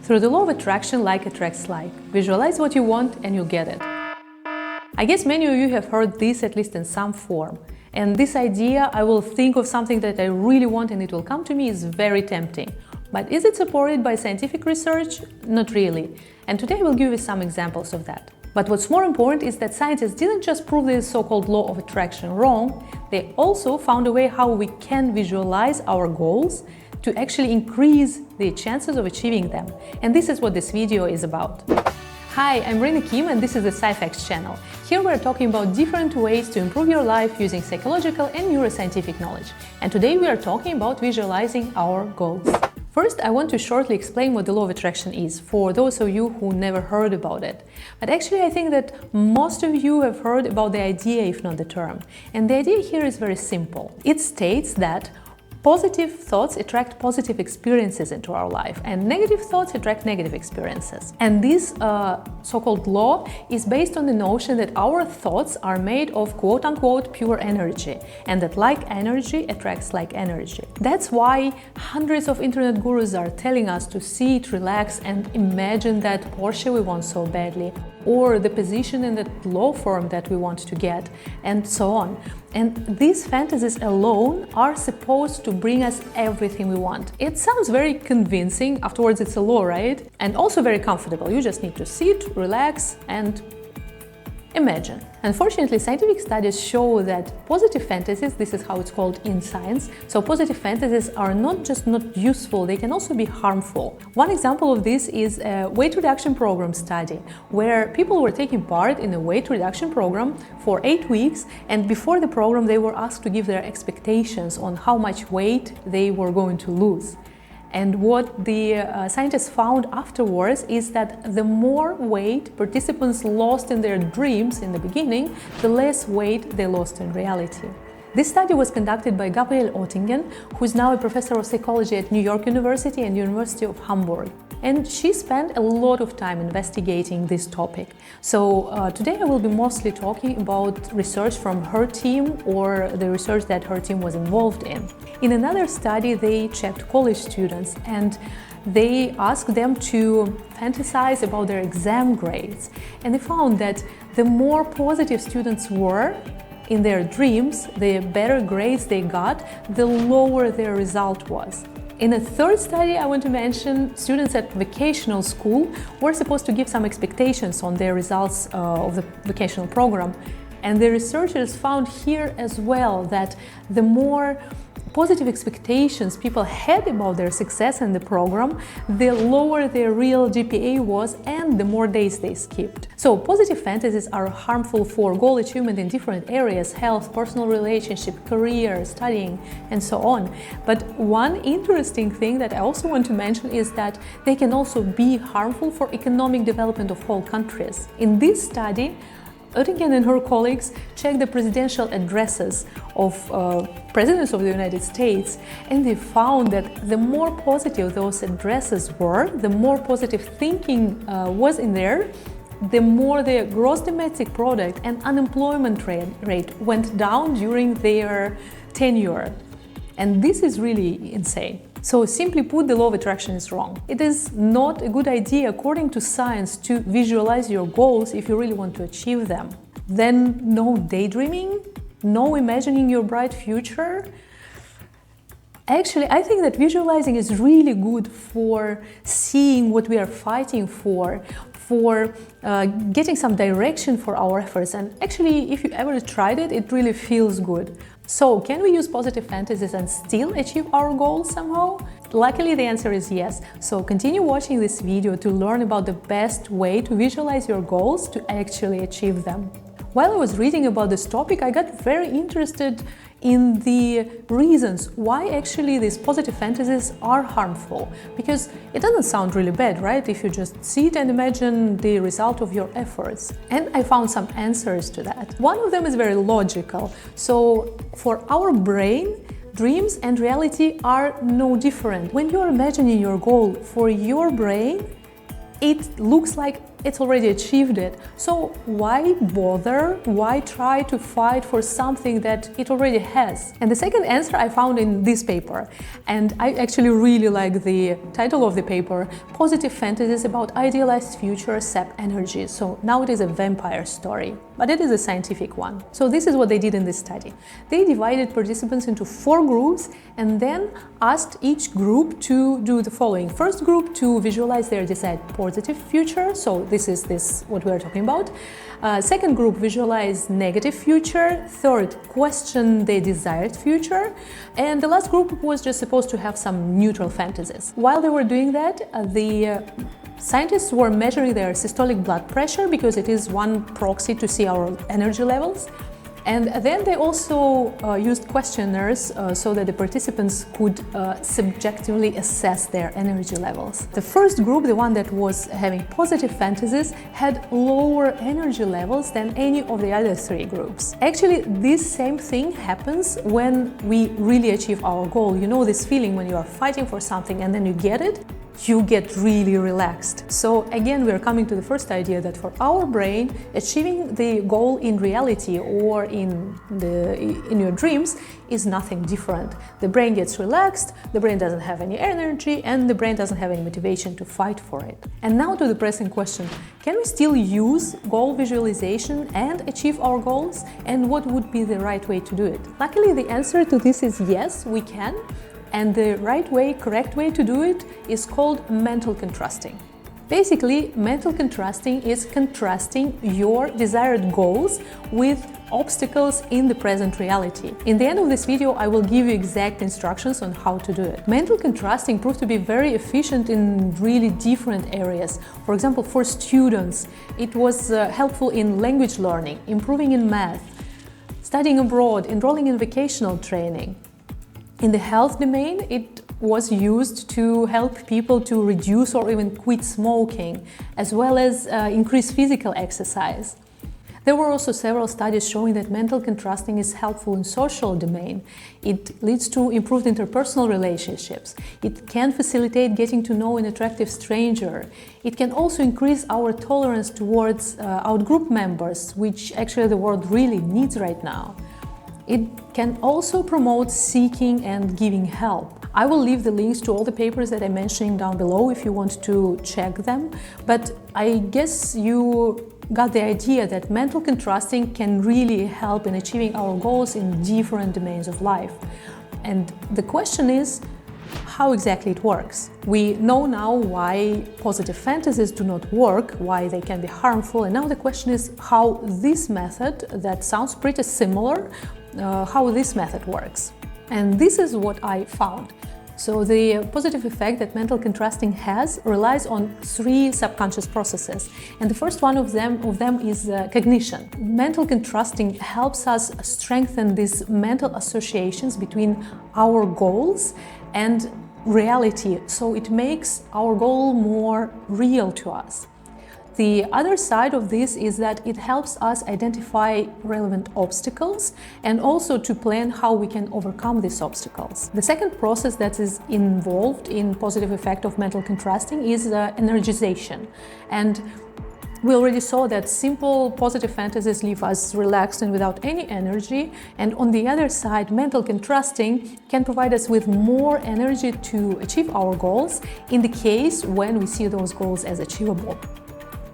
Through the law of attraction, like attracts like. Visualize what you want and you'll get it. I guess many of you have heard this at least in some form. And this idea, I will think of something that I really want and it will come to me, is very tempting. But is it supported by scientific research? Not really. And today I will give you some examples of that. But what's more important is that scientists didn't just prove this so-called law of attraction wrong, they also found a way how we can visualize our goals to actually increase the chances of achieving them. And this is what this video is about. Hi, I'm Rina Kim and this is the Psy-Facts channel. Here we're talking about different ways to improve your life using psychological and neuroscientific knowledge. And today we are talking about visualizing our goals. First, I want to shortly explain what the law of attraction is, for those of you who never heard about it. But actually, I think that most of you have heard about the idea, if not the term. And the idea here is very simple. It states that positive thoughts attract positive experiences into our life, and negative thoughts attract negative experiences. And this so-called law is based on the notion that our thoughts are made of quote-unquote pure energy, and that like energy attracts like energy. That's why hundreds of internet gurus are telling us to sit, relax, and imagine that Porsche we want so badly, or the position in that law firm that we want to get, and so on. And these fantasies alone are supposed to bring us everything we want. It sounds very convincing, afterwards it's a law, right? And also very comfortable. You just need to sit, relax, and imagine. Unfortunately, scientific studies show that positive fantasies, this is how it's called in science, so positive fantasies are not just not useful, they can also be harmful. One example of this is a weight reduction program study, where people were taking part in a weight reduction program for 8 weeks, and before the program they were asked to give their expectations on how much weight they were going to lose. And what the scientists found afterwards is that the more weight participants lost in their dreams in the beginning, the less weight they lost in reality. This study was conducted by Gabriele Oettingen, who is now a professor of psychology at New York University and University of Hamburg. And she spent a lot of time investigating this topic. So today I will be mostly talking about research from her team or the research that her team was involved in. In another study, they checked college students and they asked them to fantasize about their exam grades. And they found that the more positive students were in their dreams, the better grades they got, the lower their result was. In a third study I want to mention, students at vocational school were supposed to give some expectations on their results of the vocational program. And the researchers found here as well that the more positive expectations people had about their success in the program, the lower their real GPA was and the more days they skipped. So positive fantasies are harmful for goal achievement in different areas: health, personal relationship, career, studying, and so on. But one interesting thing that I also want to mention is that they can also be harmful for economic development of whole countries. In this study, Oettingen and her colleagues checked the presidential addresses of presidents of the United States, and they found that the more positive those addresses were, the more positive thinking was in there, the more the gross domestic product and unemployment rate went down during their tenure. And this is really insane. So simply put, the law of attraction is wrong. It is not a good idea, according to science, to visualize your goals if you really want to achieve them. Then no daydreaming, no imagining your bright future. Actually, I think that visualizing is really good for seeing what we are fighting for getting some direction for our efforts. And actually, if you ever tried it, it really feels good. So, can we use positive fantasies and still achieve our goals somehow? Luckily, the answer is yes. So continue watching this video to learn about the best way to visualize your goals to actually achieve them. While I was reading about this topic, I got very interested in the reasons why actually these positive fantasies are harmful. Because it doesn't sound really bad, right? If you just sit and imagine the result of your efforts. And I found some answers to that. One of them is very logical. So for our brain, dreams and reality are no different. When you're imagining your goal, for your brain, it looks like it's already achieved it. So why bother? Why try to fight for something that it already has? And the second answer I found in this paper, and I actually really like the title of the paper, Positive Fantasies about Idealized Future Sap Energy. So now it is a vampire story, but it is a scientific one. So this is what they did in this study. They divided participants into 4 groups and then asked each group to do the following. First group to visualize their desired positive future, so this is what we are talking about. Second group visualize negative future. Third, question their desired future. And the last group was just supposed to have some neutral fantasies. While they were doing that, the scientists were measuring their systolic blood pressure because it is one proxy to see our energy levels. And then they also used questionnaires so that the participants could subjectively assess their energy levels. The first group, the one that was having positive fantasies, had lower energy levels than any of the other 3 groups. Actually, this same thing happens when we really achieve our goal. You know this feeling when you are fighting for something and then you get it? You get really relaxed. So again, we're coming to the first idea that for our brain, achieving the goal in reality or in your dreams is nothing different. The brain gets relaxed, the brain doesn't have any energy, and the brain doesn't have any motivation to fight for it. And now to the pressing question, can we still use goal visualization and achieve our goals? And what would be the right way to do it? Luckily, the answer to this is yes, we can. And the right way, correct way to do it is called mental contrasting. Basically, mental contrasting is contrasting your desired goals with obstacles in the present reality. In the end of this video, I will give you exact instructions on how to do it. Mental contrasting proved to be very efficient in really different areas. For example, for students, it was helpful in language learning, improving in math, studying abroad, enrolling in vocational training. In the health domain, it was used to help people to reduce or even quit smoking, as well as increase physical exercise. There were also several studies showing that mental contrasting is helpful in social domain. It leads to improved interpersonal relationships. It can facilitate getting to know an attractive stranger. It can also increase our tolerance towards out-group members, which actually the world really needs right now. It can also promote seeking and giving help. I will leave the links to all the papers that I'm mentioning down below if you want to check them, but I guess you got the idea that mental contrasting can really help in achieving our goals in different domains of life. And the question is, how exactly it works. We know now why positive fantasies do not work, why they can be harmful, and now the question is how this method, that sounds pretty similar, how this method works. And this is what I found. So the positive effect that mental contrasting has relies on 3 subconscious processes. And the first one of them is cognition. Mental contrasting helps us strengthen these mental associations between our goals and reality, so it makes our goal more real to us. The other side of this is that it helps us identify relevant obstacles and also to plan how we can overcome these obstacles. The second process that is involved in positive effect of mental contrasting is energization. And we already saw that simple positive fantasies leave us relaxed and without any energy, and on the other side, mental contrasting can provide us with more energy to achieve our goals in the case when we see those goals as achievable.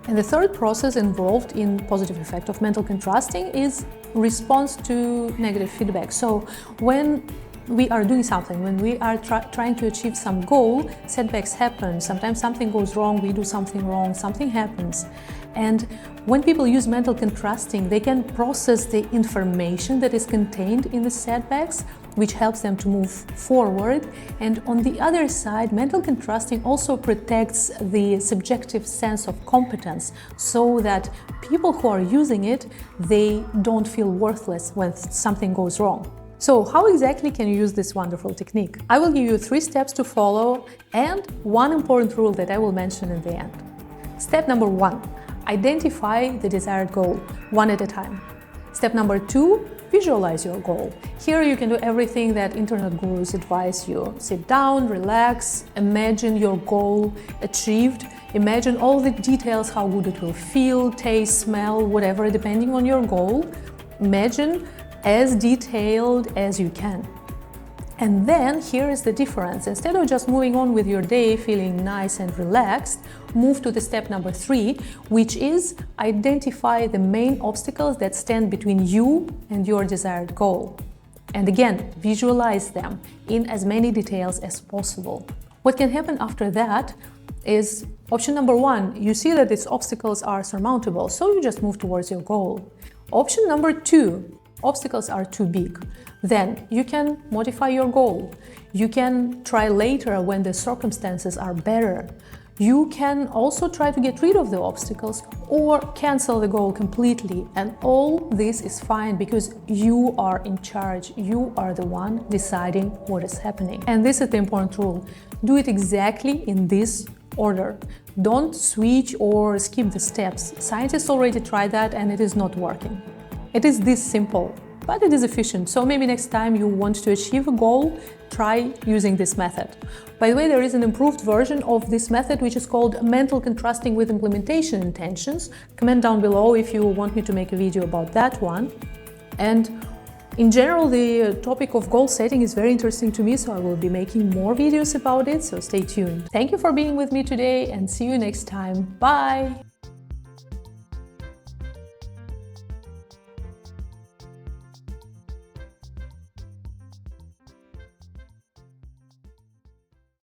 And the third process involved in positive effect of mental contrasting is response to negative feedback. So when we are doing something, when we are trying to achieve some goal, setbacks happen. Sometimes something goes wrong, we do something wrong, something happens. And when people use mental contrasting, they can process the information that is contained in the setbacks, which helps them to move forward. And on the other side, mental contrasting also protects the subjective sense of competence, so that people who are using it, they don't feel worthless when something goes wrong. So how exactly can you use this wonderful technique? I will give you 3 steps to follow and one important rule that I will mention in the end. Step number 1, identify the desired goal, one at a time. Step number 2, visualize your goal. Here you can do everything that internet gurus advise you. Sit down, relax, imagine your goal achieved. Imagine all the details, how good it will feel, taste, smell, whatever, depending on your goal. Imagine as detailed as you can. And then here is the difference. Instead of just moving on with your day feeling nice and relaxed, move to the step number 3, which is identify the main obstacles that stand between you and your desired goal. And again, visualize them in as many details as possible. What can happen after that is option number 1, you see that these obstacles are surmountable, so you just move towards your goal. Option number 2, obstacles are too big. Then you can modify your goal. You can try later when the circumstances are better. You can also try to get rid of the obstacles or cancel the goal completely. And all this is fine because you are in charge. You are the one deciding what is happening. And this is the important rule. Do it exactly in this order. Don't switch or skip the steps. Scientists already tried that and it is not working. It is this simple, but it is efficient. So maybe next time you want to achieve a goal, try using this method. By the way, there is an improved version of this method which is called mental contrasting with implementation intentions. Comment down below if you want me to make a video about that one. And in general, the topic of goal setting is very interesting to me, so I will be making more videos about it, so stay tuned. Thank you for being with me today and see you next time. Bye!